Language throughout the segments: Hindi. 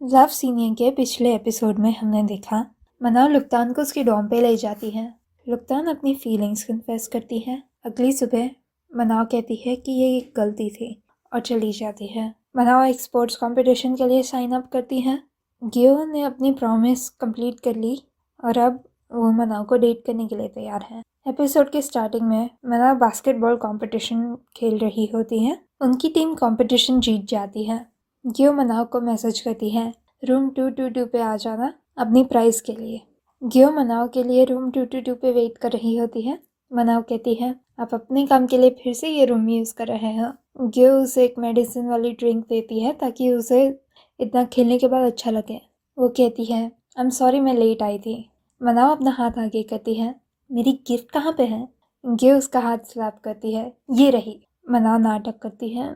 लव सीनियर के पिछले एपिसोड में हमने देखा मनाव लुक्तान को उसकी डॉम पे ले जाती है। लुक्तान अपनी फीलिंग्स कन्फेस करती है। अगली सुबह मनाव कहती है कि ये एक गलती थी और चली जाती है। मनाव एक स्पोर्ट्स कंपटीशन के लिए साइन अप करती है। गियो ने अपनी प्रॉमिस कंप्लीट कर ली और अब वो मनाव को डेट करने के लिए तैयार है। एपिसोड के स्टार्टिंग में मनाव बास्केटबॉल कंपटीशन खेल रही होती है। उनकी टीम कंपटीशन जीत जाती है। गियो मनाव को मैसेज करती है रूम 222 पे आ जाना अपनी प्राइज़ के लिए। गियो मनाव के लिए रूम 222 पे वेट कर रही होती है। मनाव कहती है आप अपने काम के लिए फिर से ये रूम यूज़ कर रहे हो। गियो उसे एक मेडिसिन वाली ड्रिंक देती है ताकि उसे इतना खेलने के बाद अच्छा लगे। वो कहती है आई एम सॉरी मैं लेट आई थी। मनाव अपना हाथ आगे करती है मेरी गिफ्ट कहाँ पे है। गियो उसका हाथ स्लैप करती है ये रही। मनाव नाटक करती है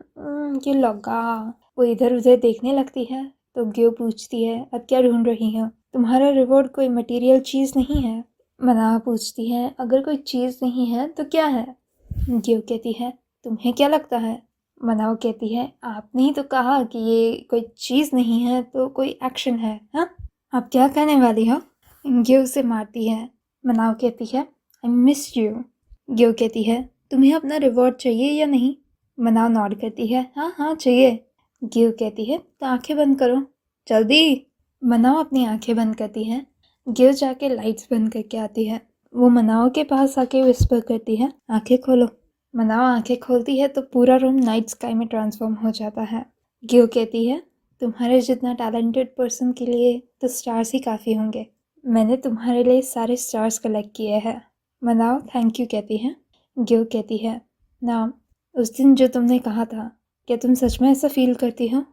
ये लगा। वो इधर उधर देखने लगती है तो गियो पूछती है अब क्या ढूंढ रही हो। तुम्हारा रिवॉर्ड कोई मटेरियल चीज़ नहीं है। मनाव पूछती है अगर कोई चीज़ नहीं है तो क्या है। गियो कहती है तुम्हें क्या लगता है। मनाव कहती है आपने ही तो कहा कि ये कोई चीज़ नहीं है तो कोई एक्शन है। हाँ आप क्या कहने वाली हो। गियो उसे मारती है। मनाव कहती है आई मिस यू। गियो कहती है तुम्हें अपना रिवॉर्ड चाहिए या नहीं। मनाव नॉड करती है हाँ हाँ चाहिए। गियो कहती है तो आंखें बंद करो जल्दी। मनाव अपनी आंखें बंद करती है। गियो जाके लाइट्स बंद करके आती है। वो मनाव के पास आके विस्पर करती है आंखें खोलो। मनाव आंखें खोलती है तो पूरा रूम नाइट स्काई में ट्रांसफॉर्म हो जाता है। गियो कहती है तुम्हारे जितना टैलेंटेड पर्सन के लिए तो स्टार्स ही काफ़ी होंगे। मैंने तुम्हारे लिए सारे स्टार्स कलेक्ट किए हैं। मनाव थैंक यू कहती है। गियो कहती है ना उस दिन जो तुमने कहा था क्या तुम सच में ऐसा फील करती हो।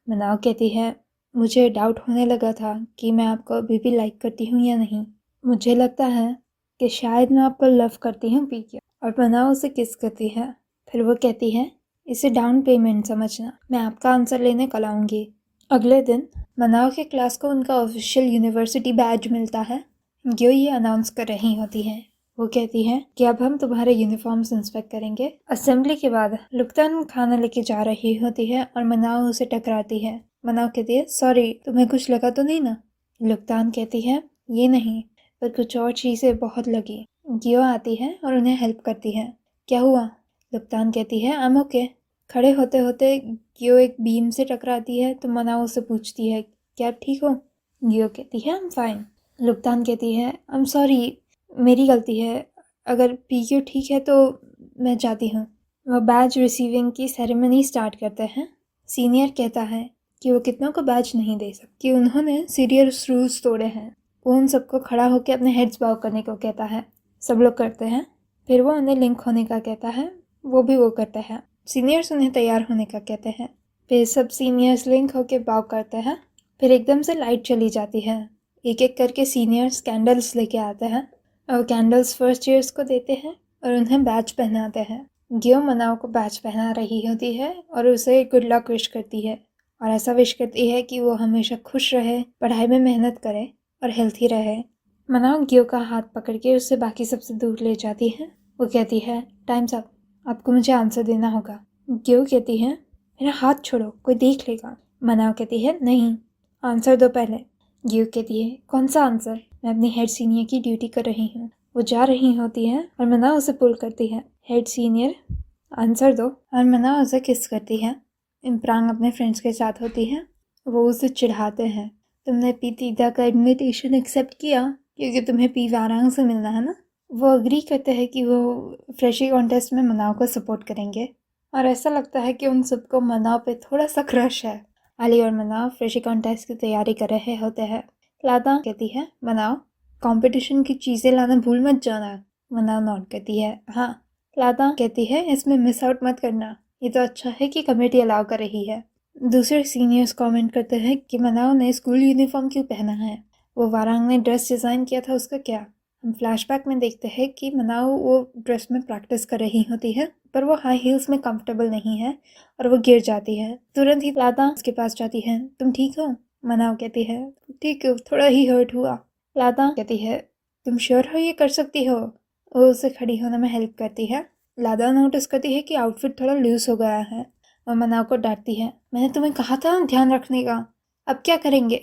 मनाव कहती है मुझे डाउट होने लगा था कि मैं आपको अभी भी लाइक करती हूँ या नहीं। मुझे लगता है कि शायद मैं आपको लव करती हूँ पीके। और मनाव उसे किस करती है। फिर वो कहती है इसे डाउन पेमेंट समझना मैं आपका आंसर लेने कल आऊँगी। अगले दिन मनाव के क्लास को उनका ऑफिशियल यूनिवर्सिटी बैज मिलता है। गियो ये अनाउंस कर रही होती है। वो कहती है कि अब हम तुम्हारे यूनिफॉर्म्स इंस्पेक्ट करेंगे। असेंबली के बाद लुक्तान खाना लेके जा रही होती है और मनाव उसे टकराती है। मनाव कहती है सॉरी तुम्हें कुछ लगा तो नहीं ना। लुक्तान कहती है ये नहीं पर कुछ और चीज़ें बहुत लगी। गियो आती है और उन्हें हेल्प करती है। क्या हुआ। लुक्तान कहती है आई एम ओके। खड़े होते होते गियो एक बीम से टकराती है तो मनाव उससे पूछती है क्या आप ठीक हो। गियो कहती है आई एम फाइन। लुक्तान कहती है आई एम सॉरी मेरी गलती है। अगर पीक्यू ठीक है तो मैं जाती हूँ। वह बैज रिसीविंग की सेरेमनी स्टार्ट करते हैं। सीनियर कहता है कि वो कितनों को बैज नहीं दे सकते कि उन्होंने सीरियस रूल्स तोड़े हैं। वो उन सबको खड़ा होकर अपने हेड्स बाउ करने को कहता है। सब लोग करते हैं। फिर वो उन्हें लिंक होने का कहता है। वो भी वो करते हैं। सीनियर्स उन्हें तैयार होने का कहते हैं। फिर सब सीनियर्स लिंक होकर बाउ करते हैं। फिर एकदम से लाइट चली जाती है। एक एक करके सीनियर्स कैंडल्स लेके आते हैं और कैंडल्स फर्स्ट ईयर्स को देते हैं और उन्हें बैच पहनाते हैं। गियो मनाव को बैच पहना रही होती है और उसे गुड लक विश करती है और ऐसा विश करती है कि वो हमेशा खुश रहे, पढ़ाई में मेहनत करे और हेल्थी रहे। मनाव गियो का हाथ पकड़ के उससे बाकी सबसे दूर ले जाती है। वो कहती है टाइम्स अप आपको मुझे आंसर देना होगा। गियो कहती है मेरा हाथ छोड़ो कोई देख लेगा। मनाव कहती है नहीं आंसर दो पहले। गियो कहती है कौन सा आंसर। मैं अपनी हेड सीनियर की ड्यूटी कर रही हूँ। वो जा रही होती है और मनाव उसे पुल करती है। हेड सीनियर आंसर दो। और मनाव उसे किस करती है। इम्प्रांग अपने फ्रेंड्स के साथ होती है। वो उसे चिढ़ाते हैं तुमने पीतीदा का इनविटेशन एक्सेप्ट किया क्योंकि तुम्हें पी वारांग से मिलना है ना। वो अग्री करते हैं कि वो फ्रेशी कॉन्टेस्ट में मनाव को सपोर्ट करेंगे और ऐसा लगता है कि उन सबको मनाव पे थोड़ा सा क्रश है। अली और मनाव फ्रेशी कॉन्टेस्ट की तैयारी कर रहे होते हैं। लादा कहती है मनाव कंपटीशन की चीज़ें लाना भूल मत जाना। मनाव नोट करती है हाँ। लादा कहती है इसमें मिस आउट मत करना। ये तो अच्छा है कि कमेटी अलाउ कर रही है। दूसरे सीनियर्स कमेंट करते हैं कि मनाव ने स्कूल यूनिफॉर्म क्यों पहना है। वो वारांग ने ड्रेस डिज़ाइन किया था उसका क्या। हम फ्लैशबैक में देखते हैं कि मनाव वो ड्रेस में प्रैक्टिस कर रही होती है पर वो हाई हील्स में कंफर्टेबल नहीं है और वो गिर जाती है। तुरंत ही लादा उसके पास जाती है तुम ठीक हो। मनाव कहती है ठीक है थोड़ा ही हर्ट हुआ। लादा कहती है तुम श्योर हो ये कर सकती हो। वो उसे खड़ी होने में हेल्प करती है। लादा नोटिस करती है कि आउटफिट थोड़ा लूज हो गया है और मनाव को डांटती है मैंने तुम्हें कहा था ध्यान रखने का। अब क्या करेंगे?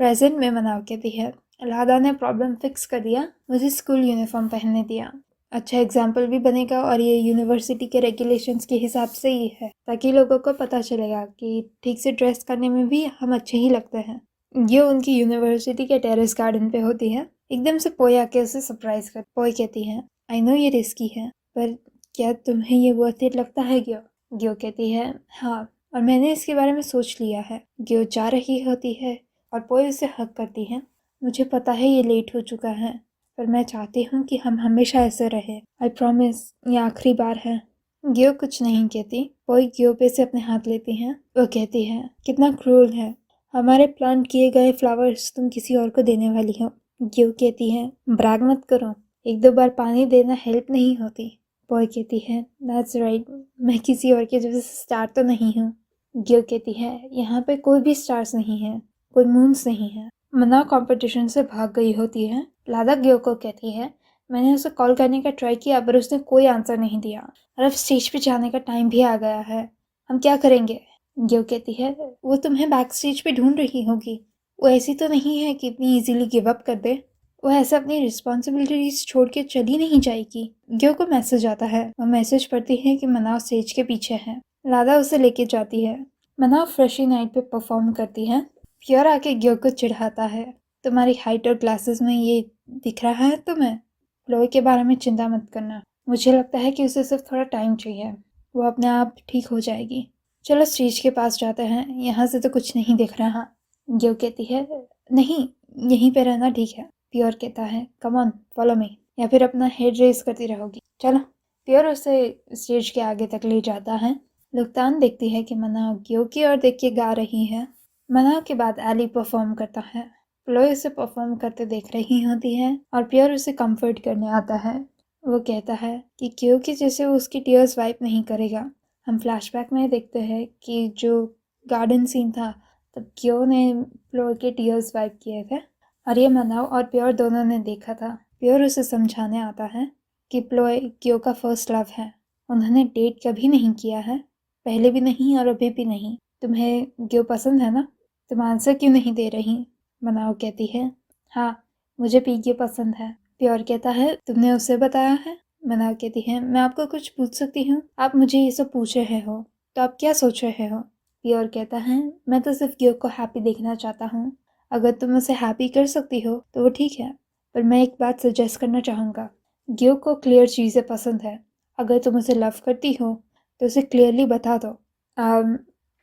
प्रेजेंट में मनाव कहती है, लादा ने प्रॉब्लम फिक्स कर दिया, मुझे स्कूल यूनिफॉर्म पहनने दिया। अच्छा एग्जाम्पल भी बनेगा और ये यूनिवर्सिटी के रेगुलेशंस के हिसाब से ही है, ताकि लोगों को पता चलेगा कि ठीक से ड्रेस करने में भी हम अच्छे ही लगते हैं। ये उनकी यूनिवर्सिटी के टेरेस गार्डन पे होती है। एकदम से पोई आके उसे सरप्राइज कर। पोई कहती है, आई नो ये रिस्की है, पर क्या तुम्हें ये वर्थ इट लगता है ग्यो? ग्यो कहती है, हाँ, और मैंने इसके बारे में सोच लिया है। ग्यो जा रही होती है और पोई उसे हक करती है। मुझे पता है ये लेट हो चुका है, पर मैं चाहती हूँ कि हम हमेशा ऐसे रहे। आई प्रॉमिस, ये आखिरी बार है। ग्यो कुछ नहीं कहती। पोई ग्यो पे से अपने हाथ लेती है। वो कहती है, कितना क्रूर है, हमारे प्लांट किए गए फ्लावर्स तुम किसी और को देने वाली हो। ग्यो कहती है, ब्रैग मत करो, एक दो बार पानी देना हेल्प नहीं होती। पोई कहती है, दैट्स राइट, मैं किसी और के जैसे स्टार तो नहीं हूँ। ग्यो कहती है, यहाँ पे कोई भी स्टार्स नहीं है, कोई मून्स नहीं है। मना कंपटीशन से भाग गई होती है। लादा ग्यो को कहती है, मैंने उसे कॉल करने का ट्राई किया पर उसने कोई आंसर नहीं दिया, और अब स्टेज पे जाने का टाइम भी आ गया है, हम क्या करेंगे? ग्यो कहती है, वो तुम्हें बैक स्टेज पे ढूंढ रही होगी, वो ऐसी तो नहीं है कि इतनी इजीली गिव अप कर दे, वो ऐसे अपनी रिस्पॉन्सिबिलिटीज छोड़ के चली नहीं जाएगी। ग्यो को मैसेज आता है, वो मैसेज पढ़ती है कि मनाव स्टेज के पीछे है। लादा उसे लेके जाती है। मनाव फ्रेशी नाइट पे परफॉर्म करती है। प्योर आके ग्यो को चिढ़ाता है, तुम्हारी हाइट और ग्लासेस में ये दिख रहा है तुम्हें? क्लोई के बारे में चिंता मत करना, मुझे लगता है कि उसे सिर्फ थोड़ा टाइम चाहिए, वो अपने आप ठीक हो जाएगी। चलो स्टेज के पास जाते हैं, यहाँ से तो कुछ नहीं दिख रहा। ग्यो कहती है, नहीं, यहीं पे रहना ठीक है। प्योर कहता है, कम ऑन फॉलो मी, या फिर अपना हेड रेस करती रहोगी, चलो। प्योर उसे स्टेज के आगे तक ले जाता है। लुक्तान देखती है कि मना ग्यो की ओर देख के गा रही है। मना के बाद एली परफॉर्म करता है। प्लोय उसे परफॉर्म करते देख रही होती है और प्योर उसे कंफर्ट करने आता है। वो कहता है कि ग्यो की जैसे वो उसकी टीयर्स वाइप नहीं करेगा। हम फ्लैशबैक में देखते हैं कि जो गार्डन सीन था तब ग्यो ने प्लोय के टीयर्स वाइप किए थे, और ये मनाव और प्योर दोनों ने देखा था। प्योर उसे समझाने आता है कि प्लोय ग्यो का फर्स्ट लव है, उन्होंने डेट कभी नहीं किया है, पहले भी नहीं और अभी भी नहीं। तुम्हें ग्यो पसंद है ना? तुम आंसर क्यों नहीं दे रही? मनाव कहती है, हाँ, मुझे पीके पसंद है। प्योर कहता है, तुमने उसे बताया है? मनाव कहती है, मैं आपको कुछ पूछ सकती हूँ? आप मुझे ये सब पूछ रहे हो तो आप क्या सोच रहे हो? प्योर कहता है, मैं तो सिर्फ ग्यो को हैप्पी देखना चाहता हूँ, अगर तुम उसे हैप्पी कर सकती हो तो वो ठीक है, पर मैं एक बात सजेस्ट करना चाहूँगा। ग्यो को क्लियर चीज़ें पसंद है, अगर तुम उसे लव करती हो तो उसे क्लियरली बता दो।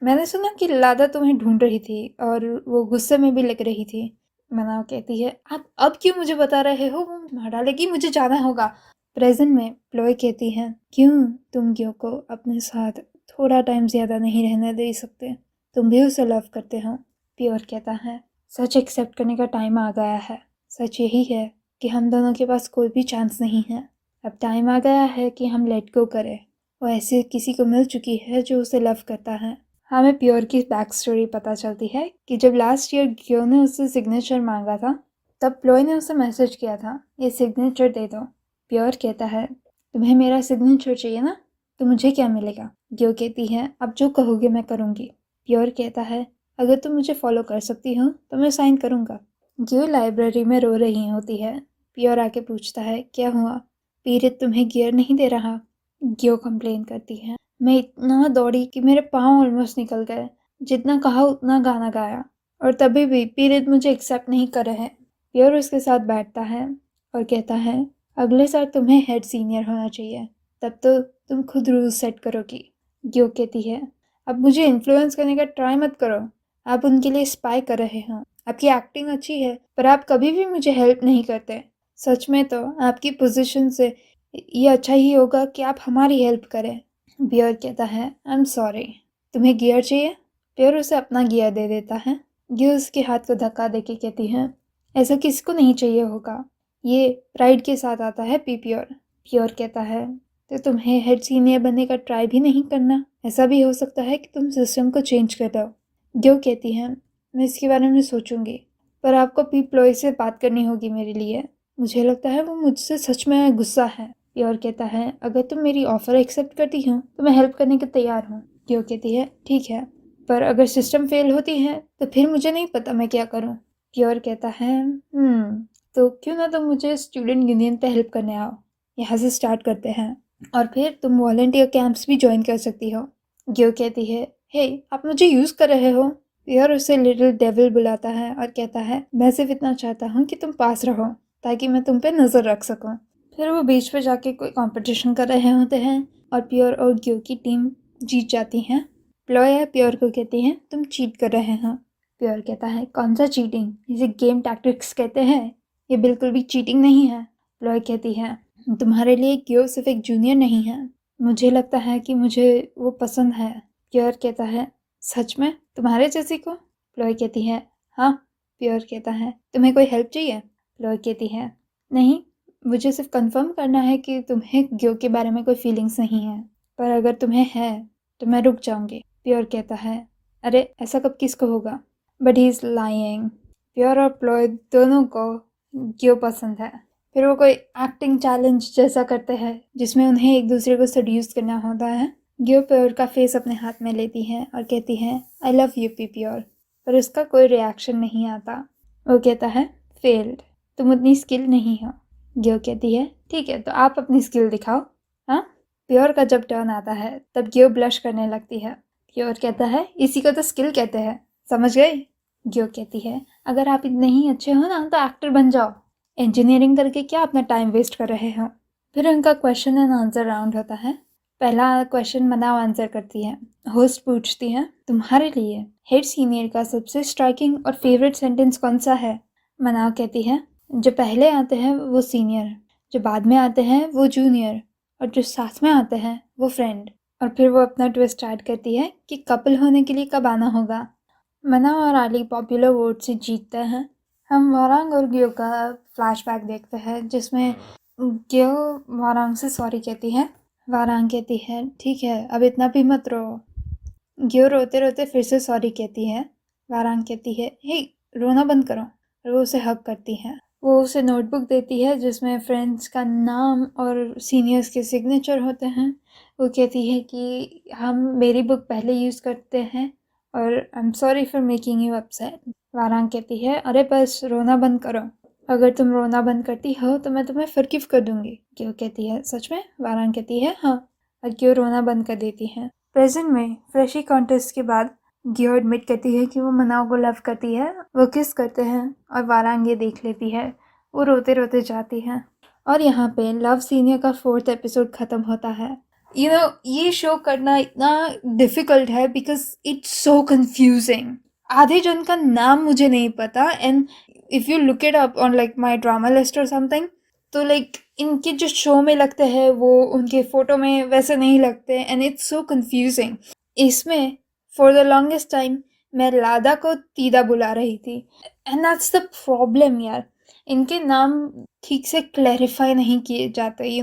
मैंने सुना कि लादा तुम्हें ढूंढ रही थी और वो गुस्से में भी लग रही थी। मनाव कहती है, आप अब क्यों मुझे बता रहे हो? वो मार डालेगी, मुझे जाना होगा। प्रेजेंट में प्लोय कहती है, क्यों तुम ग्यो को अपने साथ थोड़ा टाइम ज़्यादा नहीं रहने दे सकते? तुम भी उसे लव करते हो। प्योर कहता है, सच एक्सेप्ट करने का टाइम आ गया है। सच यही है कि हम दोनों के पास कोई भी चांस नहीं है। अब टाइम आ गया है कि हम लेट गो करें। वो ऐसे किसी को मिल चुकी है जो उसे लव करता है। हमें प्योर की बैक स्टोरी पता चलती है कि जब लास्ट ईयर ग्यो ने उससे सिग्नेचर मांगा था तब प्लोय ने उसे मैसेज किया था, ये सिग्नेचर दे दो। प्योर कहता है, तुम्हें मेरा सिग्नेचर चाहिए ना, तो मुझे क्या मिलेगा? ग्यो कहती है, अब जो कहोगे मैं करूँगी। प्योर कहता है, अगर तुम मुझे फॉलो कर सकती हो तो मैं साइन करूँगा। ग्यो लाइब्रेरी में रो रही होती है। प्योर आके पूछता है, क्या हुआ? पीरित तुम्हें गियर नहीं दे रहा? ग्यो कंप्लेन करती है, मैं इतना दौड़ी कि मेरे पाँव ऑलमोस्ट निकल गए, जितना कहा उतना गाना गाया, और तभी भी पीरित मुझे एक्सेप्ट नहीं कर रहे। प्योर उसके साथ बैठता है और कहता है, अगले साल तुम्हें हेड सीनियर होना चाहिए, तब तो तुम खुद रूल सेट करोगी। ग्यो कहती है, अब मुझे इन्फ्लुएंस करने का ट्राई मत करो, आप उनके लिए स्पाई कर रहे हो। आपकी एक्टिंग अच्छी है पर आप कभी भी मुझे हेल्प नहीं करते। सच में तो आपकी पोजीशन से ये अच्छा ही होगा कि आप हमारी हेल्प करें। प्योर कहता है, आई एम सॉरी, तुम्हें गियर चाहिए? प्योर उसे अपना गियर दे देता है। गियर उसके हाथ को धक्का देके कहती है, ऐसा किसको नहीं चाहिए होगा, ये प्राइड के साथ आता है पी प्योर। प्योर कहता है, तो तुम्हें हेड सीनियर बनने का ट्राई भी नहीं करना? ऐसा भी हो सकता है कि तुम सिस्टम को चेंज कर दो। ग्यो कहती है, मैं इसके बारे में सोचूंगी, पर आपको पी प्लोय से बात करनी होगी मेरे लिए, मुझे लगता है वो मुझसे सच में गुस्सा है। प्योर कहता है, अगर तुम मेरी ऑफर एक्सेप्ट करती हो तो मैं हेल्प करने के तैयार हूँ। ग्यो कहती है, ठीक है, पर अगर सिस्टम फेल होती है तो फिर मुझे नहीं पता मैं क्या करूँ। प्योर कहता है तो क्यों ना तुम मुझे स्टूडेंट यूनियन पे हेल्प करने आओ। यहाँ से स्टार्ट करते हैं और फिर तुम वॉलंटियर कैंप्स भी ज्वाइन कर सकती हो। ग्यो कहती है हे आप मुझे यूज़ कर रहे हो। प्योर उसे लिटिल डेविल बुलाता है और कहता है मैं सिर्फ इतना चाहता हूँ कि तुम पास रहो ताकि मैं तुम पे नज़र रख सकूँ। फिर वो बीच पे जाके कोई कंपटीशन कर रहे होते हैं और प्योर और ग्यो की टीम जीत जाती है। प्लॉय प्योर को कहती है तुम चीट कर रहे हो। प्योर कहता है कौन सा चीटिंग, इसे गेम टैक्टिक्स कहते हैं, ये बिल्कुल भी चीटिंग नहीं है। प्लॉय कहती है तुम्हारे लिए ग्यो सिर्फ एक जूनियर नहीं है, मुझे लगता है कि मुझे वो पसंद है। प्योर कहता है सच में तुम्हारे जैसी को। प्लॉय कहती है हाँ। प्योर कहता है तुम्हें कोई हेल्प चाहिए। प्लॉय कहती है नहीं, मुझे सिर्फ कंफर्म करना है कि तुम्हें ग्यो के बारे में कोई फीलिंग्स नहीं है, पर अगर तुम्हें है तो मैं रुक जाऊंगी। प्योर कहता है अरे ऐसा कब किसको होगा, but he is lying. Pure और प्लॉय दोनों को ग्यो पसंद है। फिर वो कोई एक्टिंग चैलेंज जैसा करते हैं जिसमें उन्हें एक दूसरे को सड्यूस करना होता है। ग्यो प्योर का फेस अपने हाथ में लेती है और कहती है I love U P pure, पर उसका कोई रिएक्शन नहीं आता। वो कहता है फेल्ड, तुम उतनी स्किल नहीं हो। ग्यो कहती है ठीक है तो आप अपनी स्किल दिखाओ। हाँ। प्योर का जब टर्न आता है तब ग्यो ब्लश करने लगती है। प्योर कहता है इसी को तो स्किल कहते हैं, समझ गई। ग्यो कहती है अगर आप इतने ही अच्छे हो ना तो एक्टर बन जाओ, इंजीनियरिंग करके क्या अपना टाइम वेस्ट कर रहे हो। फिर उनका क्वेश्चन एंड आंसर राउंड होता है। पहला क्वेश्चन मनाव आंसर करती है। होस्ट पूछती है तुम्हारे लिए हेड सीनियर का सबसे स्ट्राइकिंग और फेवरेट सेंटेंस कौन सा है। मनाव कहती है जो पहले आते हैं वो सीनियर, जो बाद में आते हैं वो जूनियर, और जो साथ में आते हैं वो फ्रेंड। और फिर वो अपना ट्विस्ट स्टार्ट करती है कि कपल होने के लिए कब आना होगा। मना और आली पॉपुलर वोट से जीतते हैं। हम वारांग और ग्यो का फ्लैशबैक देखते हैं जिसमें ग्यो वारांग से सॉरी कहती है। वारांग कहती है ठीक है अब इतना भी मत रो। ग्यो रोते रोते फिर से सॉरी कहती है। वारांग कहती है हे रोना बंद करो, और वो उसे हक करती है। वो उसे नोटबुक देती है जिसमें फ्रेंड्स का नाम और सीनियर्स के सिग्नेचर होते हैं। वो कहती है कि हम मेरी बुक पहले यूज़ करते हैं और I am sorry for making you upset. Warang कहती है अरे बस रोना बंद करो, अगर तुम रोना बंद करती हो तो मैं तुम्हें फॉरगिव कर दूंगी। क्यों कहती है सच में। वारांग कहती है हाँ, और क्यों रोना बंद कर देती है। प्रेजेंट में फ्रेशी कॉन्टेस्ट के बाद ग्यो एडमिट करती है कि वो मनाव को लव करती है। वो किस करते हैं और वारांग ये देख लेती है। वो रोते रोते जाती है और यहाँ पे लव सीनियर का 4th एपिसोड ख़त्म होता है। ये शो करना इतना डिफ़िकल्ट है बिकॉज इट्स सो कंफ्यूजिंग। आधे जन का नाम मुझे नहीं पता and if you look it up on like my drama list और समथिंग तो लाइक इनके जो शो में लगते हैं वो उनके फ़ोटो में वैसे नहीं लगते एंड इट्स सो कंफ्यूजिंग। इसमें फॉर द लॉन्गेस्ट टाइम मैं लादा को तीदा बुला रही थी एंड दैट्स द प्रॉब्लम यार। इनके नाम ठीक से क्लैरिफाई नहीं किए जाते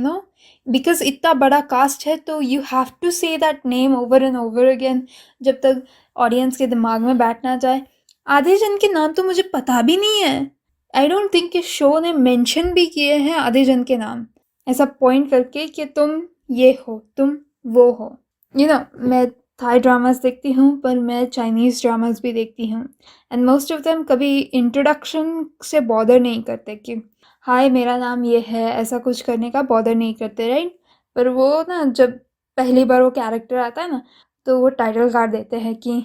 बिकॉज इतना बड़ा कास्ट है तो you have to say that name over and over again जब तक ऑडियंस के दिमाग में बैठ ना जाए। आधे जन के नाम तो मुझे पता भी नहीं है। आई डोंट थिंक कि शो ने मेंशन भी किए हैं आधे जन के नाम ऐसा पॉइंट करके कि तुम ये हो तुम वो हो। मैं थाई ड्रामास देखती हूँ पर मैं चाइनीज़ ड्रामास भी देखती हूँ एंड मोस्ट ऑफ देम कभी इंट्रोडक्शन से बॉदर नहीं करते कि हाय मेरा नाम ये है, ऐसा कुछ करने का बॉदर नहीं करते राइट। पर वो ना जब पहली बार वो कैरेक्टर आता है ना तो वो टाइटल कार्ड देते हैं कि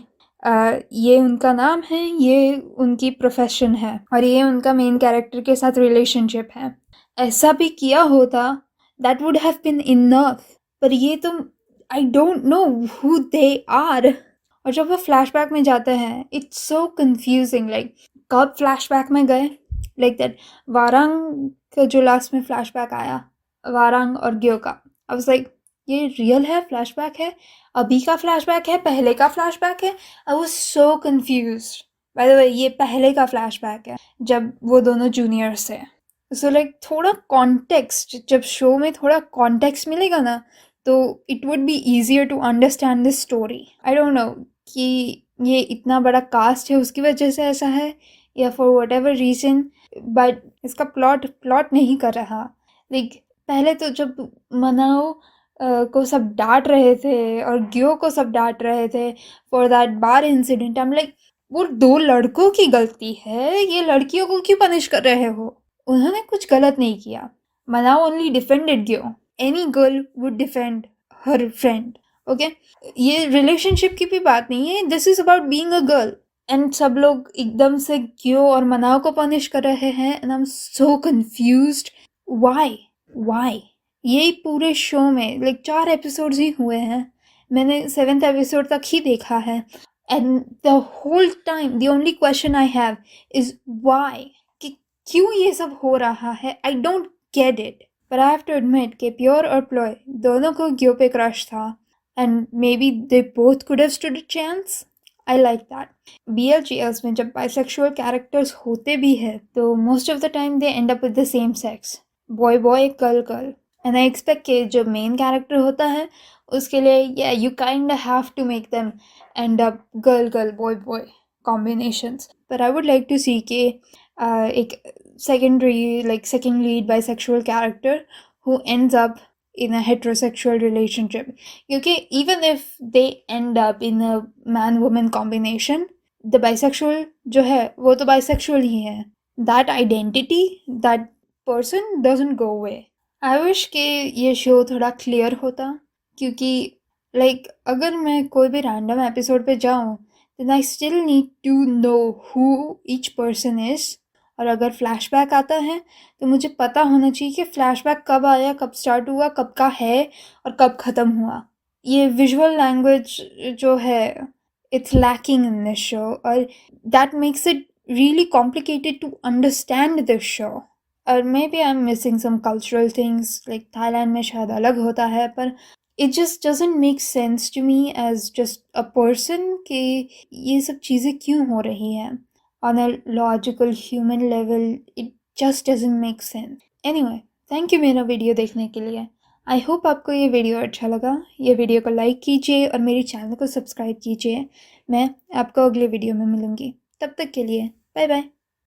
ये उनका नाम है, ये उनकी प्रोफेशन है और ये उनका मेन कैरेक्टर के साथ रिलेशनशिप है। ऐसा भी किया होता that would have been enough, पर ये तुम I don't know who they are. और जब वो फ्लैशबैक में जाते हैं इट्स सो कंफ्यूजिंग लाइक कब फ्लैशबैक में गए लाइक दैट। वारांग का जो लास्ट में फ्लैशबैक आया वारांग और ग्यो का, आई वाज लाइक ये रियल है फ्लैशबैक है, अभी का फ्लैशबैक है, पहले का फ्लैशबैक है। I was so confused. By the way ये पहले का फ्लैशबैक है जब वो दोनों जूनियर्स है। सो लाइक थोड़ा कॉन्टेक्स्ट, जब शो में थोड़ा कॉन्टेक्स्ट मिलेगा ना तो it would be easier to understand this story. I don't know कि ये इतना बड़ा कास्ट है उसकी वजह से ऐसा है या for what ever reason, but इसका प्लॉट नहीं कर रहा। लाइक पहले तो जब मनाओ को सब डांट रहे थे और ग्यो को सब डांट रहे थे for that bar incident. I am like, वो दो लड़कों की गलती है, ये लड़कियों को क्यों पनिश कर रहे हो? उन्होंने कुछ गलत नहीं किया। Manao only defended Gyo. Any girl would defend her friend. Okay, ये रिलेशनशिप की भी बात नहीं है, this is about being a girl. And सब लोग एकदम से ग्यो और मनाओ को पनिश कर रहे हैं and I am so confused. Why यही पूरे शो में लाइक 4 एपिसोड्स ही हुए हैं, मैंने 7th एपिसोड तक ही देखा है and the whole time the only question I have is why, कि क्यों ये सब हो रहा है। I don't get it. पर आई हैव टू एडमिट कि प्योर और प्लॉय दोनों को ग्यो पे क्रश था and maybe they both could have stood a chance. I like that. BLGLs में जब बाइसेक्सुअल कैरेक्टर्स होते भी हैं तो most of the time they end up with the same sex, boy boy girl girl. And I expect कि जो मेन कैरेक्टर होता है उसके लिए या you kind have to make them end up girl girl boy boy combinations. पर I would like to see कि एक secondary like second lead bisexual character who ends up in a heterosexual relationship, क्योंकि even if they end up in a man woman combination, the bisexual जो है वो तो bisexual ही है। that identity, that person doesn't go away। I wish कि ये शो थोड़ा क्लियर होता, क्योंकि लाइक अगर मैं कोई भी रैंडम एपिसोड पे जाऊँ then I still need to know who each person is. और अगर फ्लैशबैक आता है तो मुझे पता होना चाहिए कि फ्लैशबैक कब आया, कब स्टार्ट हुआ, कब का है और कब ख़त्म हुआ। ये विजुअल लैंग्वेज जो है it's lacking in this show, और that makes it really complicated to understand this show। और maybe I am missing some cultural things, like Thailand में शायद अलग होता है, पर it just doesn't make sense to me as just a person कि ये सब चीज़ें क्यों हो रही हैं on a logical human level. It just doesn't make sense. Anyway, thank you मेरा वीडियो देखने के लिए। आई होप आपको ये वीडियो अच्छा लगा। ये वीडियो को लाइक कीजिए और मेरे चैनल को सब्सक्राइब कीजिए। मैं आपको अगले वीडियो में मिलूँगी, तब तक के लिए बाय बाय।